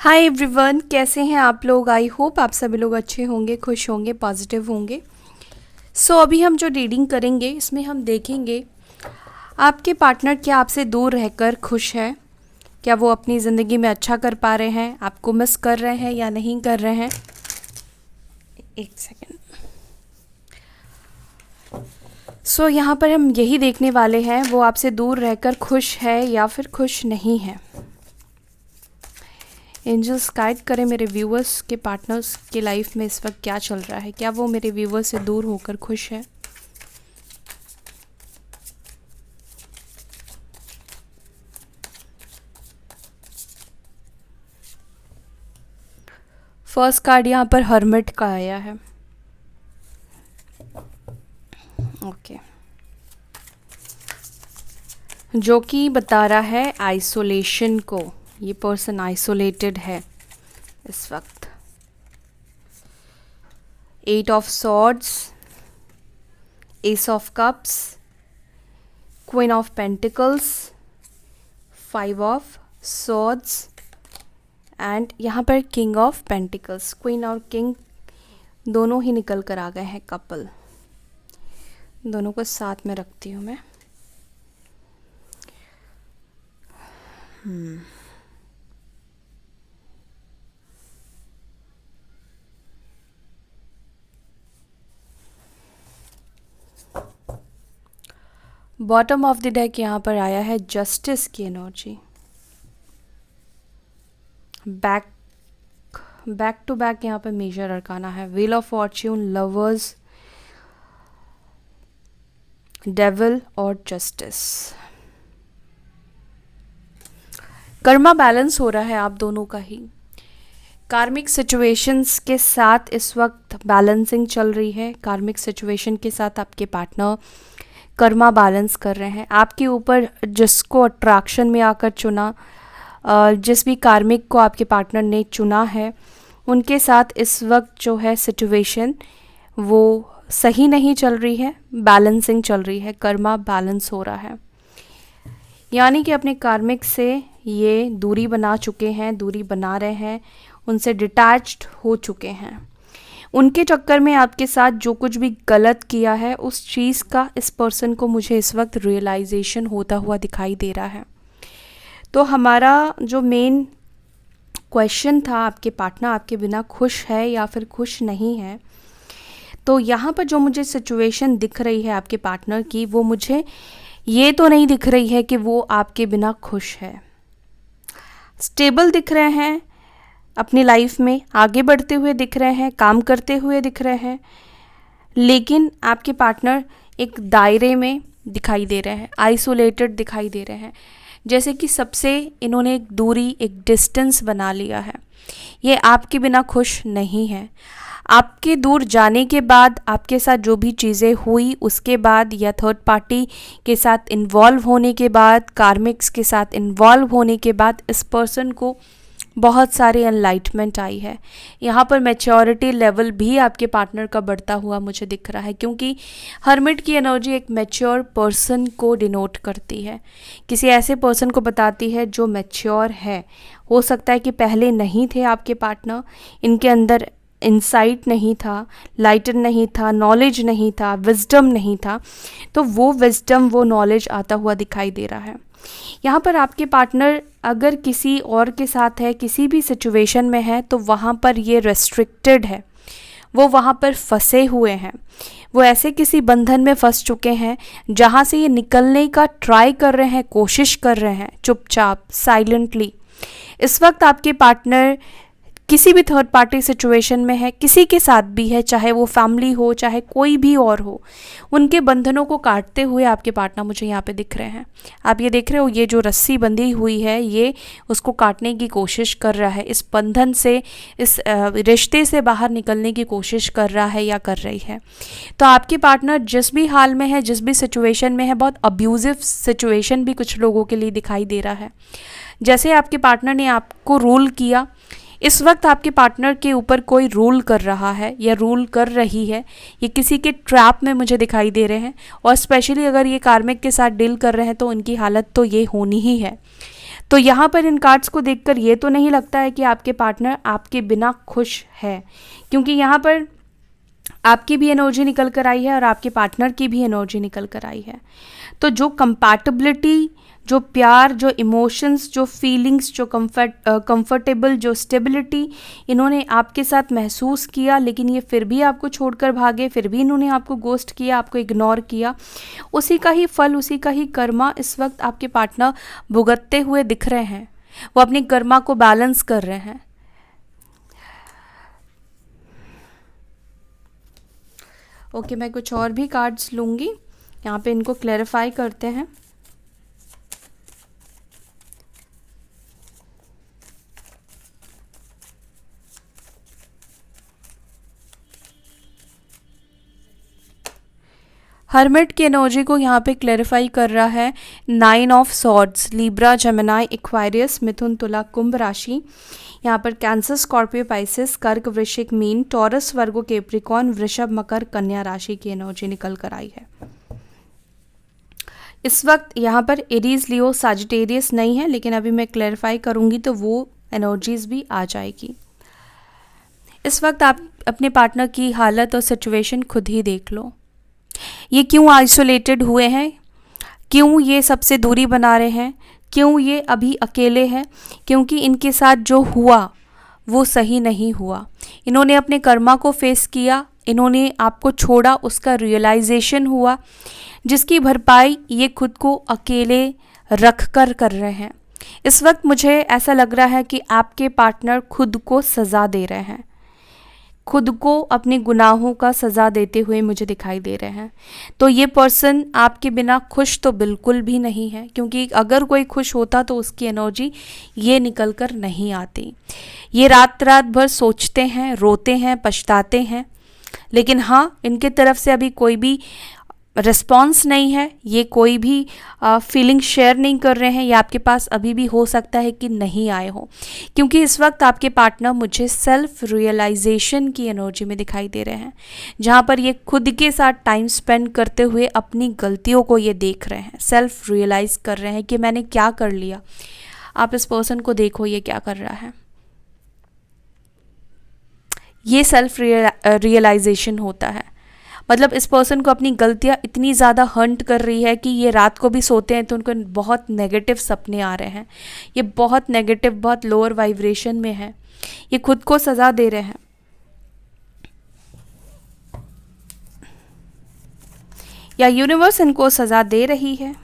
Hi everyone, कैसे हैं आप लोग। आई होप आप सभी लोग अच्छे होंगे, खुश होंगे, पॉजिटिव होंगे। अभी हम जो रीडिंग करेंगे इसमें हम देखेंगे आपके पार्टनर क्या आपसे दूर रहकर खुश है, क्या वो अपनी ज़िंदगी में अच्छा कर पा रहे हैं, आपको मिस कर रहे हैं या नहीं कर रहे हैं। एक सेकेंड। यहाँ पर हम यही देखने वाले हैं वो आपसे दूर रहकर खुश है या फिर खुश नहीं है। एंजल्स गाइड करें मेरे व्यूअर्स के पार्टनर्स के लाइफ में इस वक्त क्या चल रहा है, क्या वो मेरे व्यूअर्स से दूर होकर खुश है। फर्स्ट कार्ड यहाँ पर हर्मिट का आया है। ओके, जो कि बता रहा है आइसोलेशन को, ये पर्सन आइसोलेटेड है इस वक्त। 8 of swords, S of cups, queen of pentacles, 5 of swords and यहाँ पर किंग ऑफ पेंटिकल्स। क्वीन और किंग दोनों ही निकल कर आ गए हैं कपल। दोनों को साथ में रखती हूँ मैं। बॉटम ऑफ द डेक यहाँ पर आया है जस्टिस की एनर्जी। बैक टू बैक यहाँ पर मेजर अरकाना है। Wheel of Fortune, lovers, devil और जस्टिस। कर्मा बैलेंस हो रहा है आप दोनों का ही। कार्मिक सिचुएशंस के साथ इस वक्त बैलेंसिंग चल रही है। कार्मिक सिचुएशन के साथ आपके पार्टनर कर्मा बैलेंस कर रहे हैं। आपके ऊपर जिसको अट्रैक्शन में आकर चुना, जिस भी कार्मिक को आपके पार्टनर ने चुना है, उनके साथ इस वक्त जो है सिचुएशन वो सही नहीं चल रही है, बैलेंसिंग चल रही है, कर्मा बैलेंस हो रहा है। यानी कि अपने कार्मिक से ये दूरी बना चुके हैं, दूरी बना रहे हैं, उनसे डिटैच्ड हो चुके हैं। उनके चक्कर में आपके साथ जो कुछ भी गलत किया है उस चीज़ का इस पर्सन को मुझे इस वक्त रियलाइजेशन होता हुआ दिखाई दे रहा है। तो हमारा जो मेन क्वेश्चन था, आपके पार्टनर आपके बिना खुश है या फिर खुश नहीं है। तो यहाँ पर जो मुझे सिचुएशन दिख रही है आपके पार्टनर की, वो मुझे ये तो नहीं दिख रही है कि वो आपके बिना खुश है। स्टेबल दिख रहे हैं, अपनी लाइफ में आगे बढ़ते हुए दिख रहे हैं, काम करते हुए दिख रहे हैं, लेकिन आपके पार्टनर एक दायरे में दिखाई दे रहे हैं, आइसोलेटेड दिखाई दे रहे हैं। जैसे कि सबसे इन्होंने एक दूरी, एक डिस्टेंस बना लिया है। ये आपके बिना खुश नहीं है। आपके दूर जाने के बाद, आपके साथ जो भी चीज़ें हुई उसके बाद, या थर्ड पार्टी के साथ इन्वॉल्व होने के बाद, कार्मिक्स के साथ इन्वॉल्व होने के बाद, इस पर्सन को बहुत सारी एनलाइटमेंट आई है। यहाँ पर मैच्योरिटी लेवल भी आपके पार्टनर का बढ़ता हुआ मुझे दिख रहा है, क्योंकि हर्मिट की एनर्जी एक मैच्योर पर्सन को डिनोट करती है, किसी ऐसे पर्सन को बताती है जो मैच्योर है। हो सकता है कि पहले नहीं थे आपके पार्टनर, इनके अंदर इंसाइट नहीं था, लाइटर नहीं था, नॉलेज नहीं था, विजडम नहीं था, तो वो विजडम, वो नॉलेज आता हुआ दिखाई दे रहा है। यहाँ पर आपके पार्टनर अगर किसी और के साथ है, किसी भी सिचुएशन में है, तो वहाँ पर ये रेस्ट्रिक्टेड है, वो वहाँ पर फंसे हुए हैं, वो ऐसे किसी बंधन में फंस चुके हैं जहाँ से ये निकलने का ट्राई कर रहे हैं, कोशिश कर रहे हैं, चुपचाप साइलेंटली। इस वक्त आपके पार्टनर किसी भी थर्ड पार्टी सिचुएशन में है, किसी के साथ भी है, चाहे वो फैमिली हो, चाहे कोई भी और हो, उनके बंधनों को काटते हुए आपके पार्टनर मुझे यहाँ पे दिख रहे हैं। आप ये देख रहे हो, ये जो रस्सी बंधी हुई है ये उसको काटने की कोशिश कर रहा है, इस बंधन से, इस रिश्ते से बाहर निकलने की कोशिश कर रहा है या कर रही है। तो आपके पार्टनर जिस भी हाल में है, जिस भी सिचुएशन में है, बहुत अब्यूजिव सिचुएशन भी कुछ लोगों के लिए दिखाई दे रहा है। जैसे आपके पार्टनर ने आपको रूल किया, इस वक्त आपके पार्टनर के ऊपर कोई रूल कर रहा है या रूल कर रही है, ये किसी के ट्रैप में मुझे दिखाई दे रहे हैं। और स्पेशली अगर ये कार्मिक के साथ डील कर रहे हैं तो उनकी हालत तो ये होनी ही है। तो यहाँ पर इन कार्ड्स को देखकर ये तो नहीं लगता है कि आपके पार्टनर आपके बिना खुश है, क्योंकि यहाँ पर आपकी भी एनर्जी निकल कर आई है और आपके पार्टनर की भी एनर्जी निकल कर आई है। तो जो कंपैटिबिलिटी, जो प्यार, जो इमोशंस, जो फीलिंग्स, जो कंफर्टेबल, जो स्टेबिलिटी इन्होंने आपके साथ महसूस किया, लेकिन ये फिर भी आपको छोड़कर भागे, फिर भी इन्होंने आपको गोस्ट किया, आपको इग्नोर किया, उसी का ही फल, उसी का ही कर्मा इस वक्त आपके पार्टनर भुगतते हुए दिख रहे हैं। वो अपनी कर्मा को बैलेंस कर रहे हैं। ओके, मैं कुछ और भी कार्ड्स लूँगी, यहाँ पे इनको क्लैरिफाई करते हैं। हर्मिट की एनर्जी को यहाँ पे क्लैरिफाई कर रहा है 9 ऑफ सॉर्ड्स, लिब्रा, जेमिनी, एक्वायरियस, मिथुन, तुला, कुंभ राशि। यहाँ पर कैंसर, स्कॉर्पियो, पाइसेस, कर्क, वृश्चिक, मीन, टॉरस, वर्गो, कैप्रिकॉर्न, वृषभ, मकर, कन्या राशि की एनर्जी निकल कर आई है। इस वक्त यहाँ पर एरीज, लियो, सजिटेरियस नहीं है, लेकिन अभी मैं क्लैरिफाई करूँगी तो वो एनर्जीज भी आ जाएगी। इस वक्त आप अपने पार्टनर की हालत और सिचुएशन खुद ही देख लो। ये क्यों आइसोलेटेड हुए हैं, क्यों ये सबसे दूरी बना रहे हैं, क्यों ये अभी अकेले हैं? क्योंकि इनके साथ जो हुआ वो सही नहीं हुआ। इन्होंने अपने कर्मा को फेस किया, इन्होंने आपको छोड़ा, उसका रियलाइजेशन हुआ, जिसकी भरपाई ये खुद को अकेले रख कर रहे हैं। इस वक्त मुझे ऐसा लग रहा है कि आपके पार्टनर खुद को सज़ा दे रहे हैं, खुद को अपने गुनाहों का सज़ा देते हुए मुझे दिखाई दे रहे हैं। तो ये पर्सन आपके बिना खुश तो बिल्कुल भी नहीं है, क्योंकि अगर कोई खुश होता तो उसकी एनर्जी ये निकल कर नहीं आती। ये रात रात भर सोचते हैं, रोते हैं, पछताते हैं, लेकिन हाँ, इनके तरफ से अभी कोई भी रिस्पॉन्स नहीं है, ये कोई भी फीलिंग शेयर नहीं कर रहे हैं, या आपके पास अभी भी हो सकता है कि नहीं आए हो, क्योंकि इस वक्त आपके पार्टनर मुझे सेल्फ रियलाइजेशन की एनर्जी में दिखाई दे रहे हैं, जहाँ पर ये खुद के साथ टाइम स्पेंड करते हुए अपनी गलतियों को ये देख रहे हैं, सेल्फ रियलाइज कर रहे हैं कि मैंने क्या कर लिया। आप इस पर्सन को देखो, ये क्या कर रहा है। ये सेल्फ रियलाइजेशन होता है, मतलब इस पर्सन को अपनी गलतियाँ इतनी ज़्यादा हंट कर रही है कि ये रात को भी सोते हैं तो उनको बहुत नेगेटिव सपने आ रहे हैं, ये बहुत नेगेटिव, बहुत लोअर वाइब्रेशन में है, ये खुद को सज़ा दे रहे हैं। या यूनिवर्स इनको सज़ा दे रही है।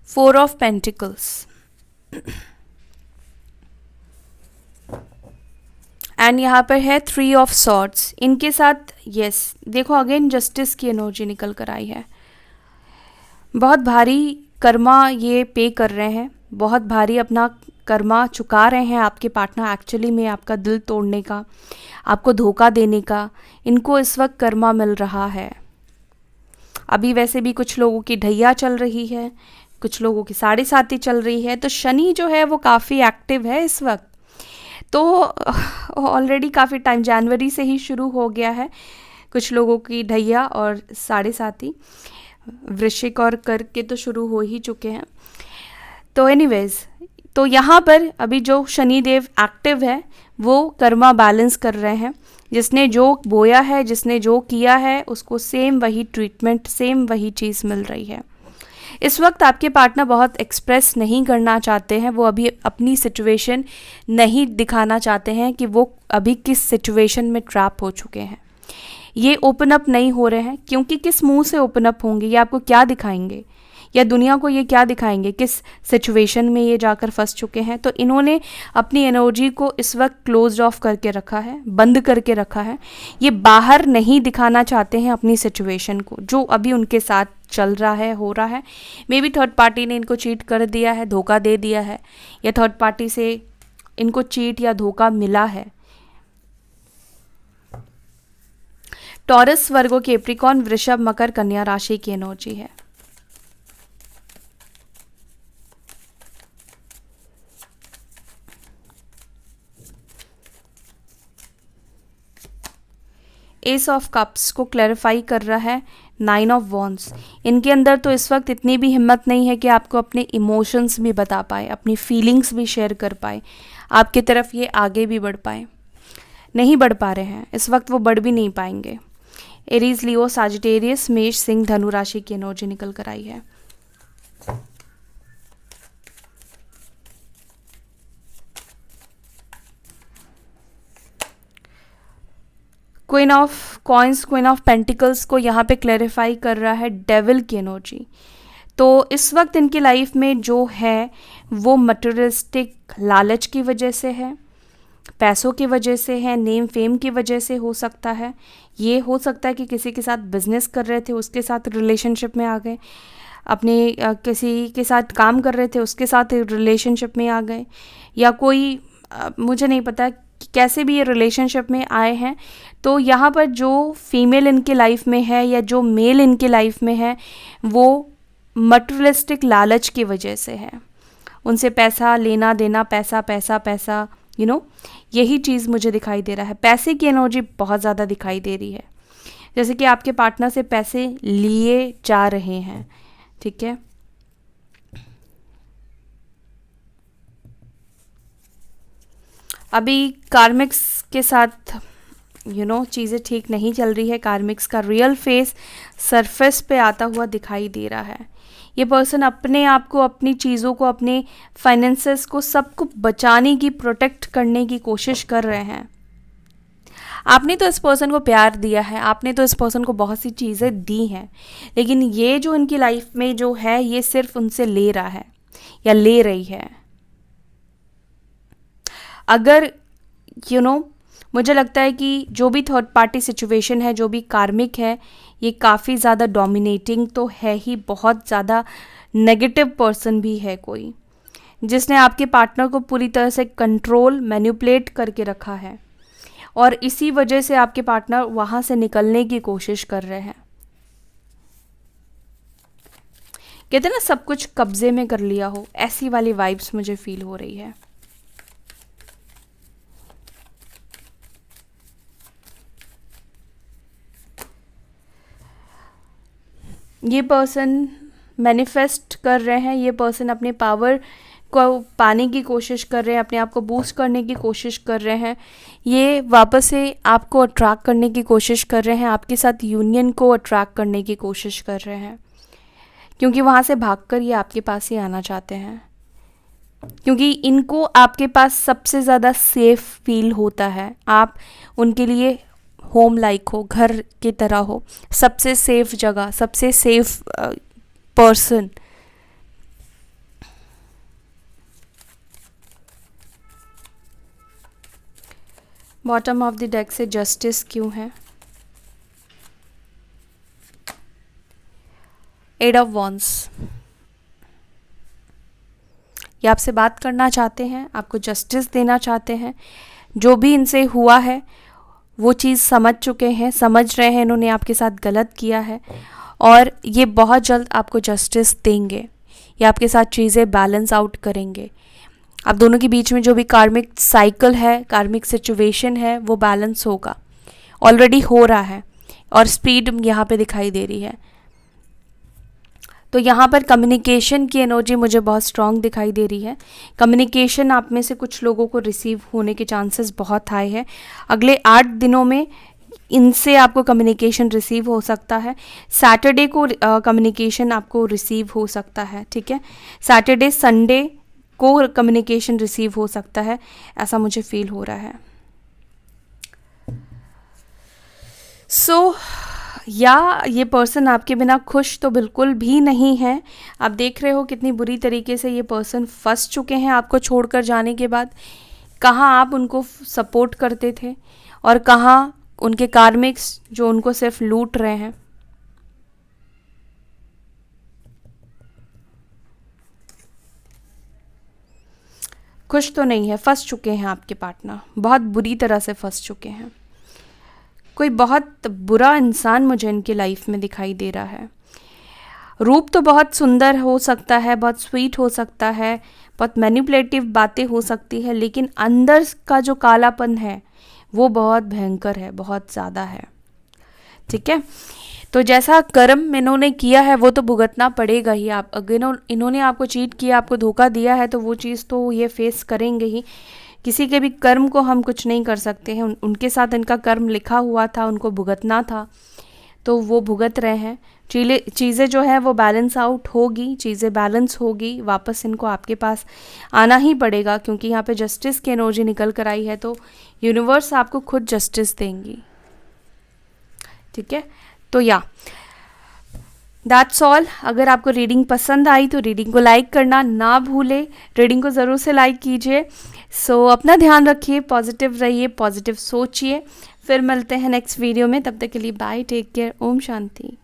फोर ऑफ पेंटिकल्स एंड यहाँ पर है 3 ऑफ सॉर्ड्स। इनके साथ यस देखो अगेन जस्टिस की एनर्जी निकल कर आई है। बहुत भारी कर्मा ये पे कर रहे हैं, बहुत भारी अपना कर्मा चुका रहे हैं आपके पार्टनर। एक्चुअली में आपका दिल तोड़ने का, आपको धोखा देने का इनको इस वक्त कर्मा मिल रहा है। अभी वैसे भी कुछ लोगों की ढैया चल रही है, कुछ लोगों की साढ़े साती चल रही है, तो शनि जो है वो काफ़ी एक्टिव है इस वक्त। तो ऑलरेडी काफ़ी टाइम जनवरी से ही शुरू हो गया है कुछ लोगों की ढैया और साढ़े साती, वृश्चिक और कर्क के तो शुरू हो ही चुके हैं। तो एनीवेज, तो यहाँ पर अभी जो शनिदेव एक्टिव है वो कर्मा बैलेंस कर रहे हैं। जिसने जो बोया है, जिसने जो किया है, उसको सेम वही ट्रीटमेंट, सेम वही चीज़ मिल रही है। इस वक्त आपके पार्टनर बहुत एक्सप्रेस नहीं करना चाहते हैं, वो अभी अपनी सिचुएशन नहीं दिखाना चाहते हैं कि वो अभी किस सिचुएशन में ट्रैप हो चुके हैं। ये ओपन अप नहीं हो रहे हैं, क्योंकि किस मुंह से ओपन अप होंगे, ये आपको क्या दिखाएंगे या दुनिया को ये क्या दिखाएंगे, किस सिचुएशन में ये जाकर फंस चुके हैं। तो इन्होंने अपनी एनर्जी को इस वक्त क्लोज ऑफ करके रखा है, बंद करके रखा है। ये बाहर नहीं दिखाना चाहते हैं अपनी सिचुएशन को, जो अभी उनके साथ चल रहा है, हो रहा है। मे बी थर्ड पार्टी ने इनको चीट कर दिया है, धोखा दे दिया है, या थर्ड पार्टी से इनको चीट या धोखा मिला है। टॉरस, वर्गो, कैप्रिकॉर्न, वृषभ, मकर, कन्या राशि की एनर्जी है। एस ऑफ कप्स को क्लैरिफाई कर रहा है 9 ऑफ वॉन्ड्स। इनके अंदर तो इस वक्त इतनी भी हिम्मत नहीं है कि आपको अपने इमोशंस भी बता पाए, अपनी फीलिंग्स भी शेयर कर पाए, आपकी तरफ ये आगे भी बढ़ पाए। नहीं बढ़ पा रहे हैं इस वक्त, वो बढ़ भी नहीं पाएंगे। एरीज, लियो, साजिटेरियस, मेष, सिंह, धनु राशि की एनर्जी निकल कर आई है। Queen of coins, queen of pentacles को यहाँ पे क्लैरिफाई कर रहा है डेविल की एनर्जी। तो इस वक्त इनकी लाइफ में जो है वो मटेरियलिस्टिक लालच की वजह से है, पैसों की वजह से है, नेम फेम की वजह से हो सकता है। ये हो सकता है कि किसी के साथ बिजनेस कर रहे थे उसके साथ रिलेशनशिप में आ गए, अपने किसी के साथ काम कर रहे थे उसके साथ रिलेशनशिप में आ गए, या कोई मुझे नहीं पता कि कैसे भी ये रिलेशनशिप में आए हैं। तो यहाँ पर जो फीमेल इनके लाइफ में है या जो मेल इनके लाइफ में है वो मटेरियलिस्टिक लालच की वजह से है। उनसे पैसा लेना देना, पैसा पैसा पैसा, यही चीज़ मुझे दिखाई दे रहा है। पैसे की एनर्जी बहुत ज़्यादा दिखाई दे रही है, जैसे कि आपके पार्टनर से पैसे लिए जा रहे हैं। ठीक है, अभी कार्मिक्स के साथ चीज़ें ठीक नहीं चल रही है। कार्मिक्स का रियल फेस सरफेस पे आता हुआ दिखाई दे रहा है। ये पर्सन अपने आप को, अपनी चीज़ों को, अपने फाइनेंसेस को, सबको बचाने की, प्रोटेक्ट करने की कोशिश कर रहे हैं। आपने तो इस पर्सन को प्यार दिया है, आपने तो इस पर्सन को बहुत सी चीज़ें दी हैं, लेकिन ये जो इनकी लाइफ में जो है ये सिर्फ उनसे ले रहा है या ले रही है। अगर मुझे लगता है कि जो भी थर्ड पार्टी सिचुएशन है, जो भी कार्मिक है, ये काफ़ी ज़्यादा डोमिनेटिंग तो है ही, बहुत ज़्यादा नेगेटिव पर्सन भी है कोई, जिसने आपके पार्टनर को पूरी तरह से कंट्रोल, मैनिपुलेट करके रखा है, और इसी वजह से आपके पार्टनर वहाँ से निकलने की कोशिश कर रहे हैं। कहते हैं ना, सब कुछ कब्जे में कर लिया हो, ऐसी वाली वाइब्स मुझे फील हो रही है। ये पर्सन मैनिफेस्ट कर रहे हैं, ये पर्सन अपने पावर को पाने की कोशिश कर रहे हैं, अपने आप को बूस्ट करने की कोशिश कर रहे हैं। ये वापस से आपको अट्रैक्ट करने की कोशिश कर रहे हैं, आपके साथ यूनियन को अट्रैक्ट करने की कोशिश कर रहे हैं, क्योंकि वहाँ से भागकर ये आपके पास ही आना चाहते हैं, क्योंकि इनको आपके पास सबसे ज़्यादा सेफ फील होता है। आप उनके लिए होम लाइक हो, घर की तरह हो, सबसे सेफ जगह, सबसे safe person. Bottom of the deck से जस्टिस क्यों है? Eight of wands. ये आपसे बात करना चाहते हैं, आपको जस्टिस देना चाहते हैं। जो भी इनसे हुआ है वो चीज़ समझ चुके हैं, समझ रहे हैं इन्होंने आपके साथ गलत किया है, और ये बहुत जल्द आपको जस्टिस देंगे। ये आपके साथ चीज़ें बैलेंस आउट करेंगे। आप दोनों के बीच में जो भी कार्मिक साइकिल है, कार्मिक सिचुएशन है, वो बैलेंस होगा, ऑलरेडी हो रहा है, और स्पीड यहाँ पे दिखाई दे रही है। तो यहाँ पर कम्युनिकेशन की एनर्जी मुझे बहुत स्ट्रॉन्ग दिखाई दे रही है। कम्युनिकेशन आप में से कुछ लोगों को रिसीव होने के चांसेस बहुत हाई है। अगले 8 दिनों में इनसे आपको कम्युनिकेशन रिसीव हो सकता है। सैटरडे को कम्युनिकेशन आपको रिसीव हो सकता है। ठीक है, सैटरडे संडे को कम्युनिकेशन रिसीव हो सकता है, ऐसा मुझे फील हो रहा है। या ये पर्सन आपके बिना खुश तो बिल्कुल भी नहीं है। आप देख रहे हो कितनी बुरी तरीके से ये पर्सन फंस चुके हैं आपको छोड़कर जाने के बाद। कहाँ आप उनको सपोर्ट करते थे और कहाँ उनके कार्मिक्स जो उनको सिर्फ लूट रहे हैं। खुश तो नहीं है, फंस चुके हैं आपके पार्टनर, बहुत बुरी तरह से फंस चुके हैं। कोई बहुत बुरा इंसान मुझे इनकी लाइफ में दिखाई दे रहा है। रूप तो बहुत सुंदर हो सकता है, बहुत स्वीट हो सकता है, बहुत मैनिपुलेटिव बातें हो सकती है, लेकिन अंदर का जो कालापन है वो बहुत भयंकर है, बहुत ज़्यादा है। ठीक है। तो जैसा कर्म इन्होंने किया है वो तो भुगतना पड़ेगा ही। आप अगर इन्होंने आपको चीट किया, आपको धोखा दिया है, तो वो चीज़ तो ये फेस करेंगे ही। किसी के भी कर्म को हम कुछ नहीं कर सकते हैं। उनके साथ इनका कर्म लिखा हुआ था, उनको भुगतना था, तो वो भुगत रहे हैं। चीज़ें जो है वो बैलेंस आउट होगी, चीज़ें बैलेंस होगी, वापस इनको आपके पास आना ही पड़ेगा, क्योंकि यहाँ पे जस्टिस की एनर्जी निकल कर आई है, तो यूनिवर्स आपको खुद जस्टिस देंगी। ठीक है, तो या दैट्स ऑल। अगर आपको रीडिंग पसंद आई तो रीडिंग को लाइक करना ना भूले, रीडिंग को ज़रूर से लाइक कीजिए। सो अपना ध्यान रखिए, पॉजिटिव रहिए, पॉजिटिव सोचिए। फिर मिलते हैं नेक्स्ट वीडियो में, तब तक के लिए bye, take care, Om Shanti.